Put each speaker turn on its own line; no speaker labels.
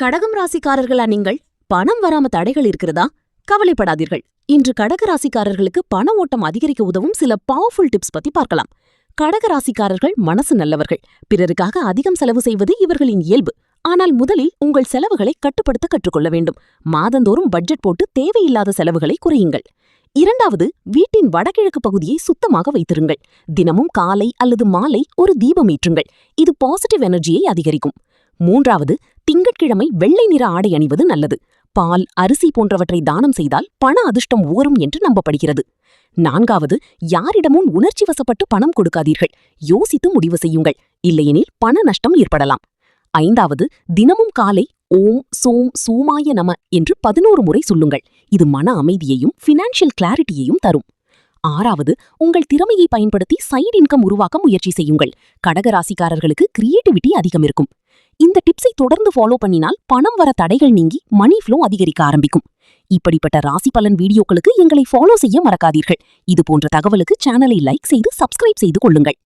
கடகம் ராசிக்காரர்களா நீங்கள்? பணம் வராம தடைகள் இருக்கிறதா? கவலைப்படாதீர்கள். இன்று கடக ராசிக்காரர்களுக்கு பண ஓட்டம் அதிகரிக்க உதவும் சில பவர்ஃபுல் டிப்ஸ் பத்தி பார்க்கலாம். கடக ராசிக்காரர்கள் மனசு நல்லவர்கள். பிறருக்காக அதிகம் செலவு செய்வது இவர்களின் இயல்பு. ஆனால் முதலில் உங்கள் செலவுகளை கட்டுப்படுத்த கற்றுக்கொள்ள வேண்டும். மாதந்தோறும் பட்ஜெட் போட்டு தேவையில்லாத செலவுகளை குறையுங்கள். இரண்டாவது, வீட்டின் வடகிழக்கு பகுதியை சுத்தமாக வைத்திருங்கள். தினமும் காலை அல்லது மாலை ஒரு தீபம் ஏற்றுங்கள். இது பாசிட்டிவ் எனர்ஜியை அதிகரிக்கும். மூன்றாவது, திங்கட்கிழமை வெள்ளை நிற ஆடை அணிவது நல்லது. பால், அரிசி போன்றவற்றை தானம் செய்தால் பண அதிர்ஷ்டம் ஊறும் என்று நம்பப்படுகிறது. நான்காவது, யாரிடமும் உணர்ச்சி வசப்பட்டு பணம் கொடுக்காதீர்கள். யோசித்து முடிவு செய்யுங்கள். இல்லையெனில் பண நஷ்டம் ஏற்படலாம். ஐந்தாவது, தினமும் காலை ஓம் சோம் சூமாய நம என்று 11 முறை சொல்லுங்கள். இது மன அமைதியையும் ஃபினான்ஷியல் கிளாரிட்டியையும் தரும். ஆறாவது, உங்கள் திறமையை பயன்படுத்தி சைடு இன்கம் உருவாக்க முயற்சி செய்யுங்கள். கடகராசிக்காரர்களுக்கு கிரியேட்டிவிட்டி அதிகம் இருக்கும். இந்த டிப்ஸை தொடர்ந்து ஃபாலோ பண்ணினால் பணம் வர தடைகள் நீங்கி மணி ஃப்ளோ அதிகரிக்க ஆரம்பிக்கும். இப்படிப்பட்ட ராசி பலன் வீடியோக்களுக்கு எங்களை ஃபாலோ செய்ய மறக்காதீர்கள். இது போன்ற தகவலுக்கு சேனலை லைக் செய்து சப்ஸ்கிரைப் செய்து கொள்ளுங்கள்.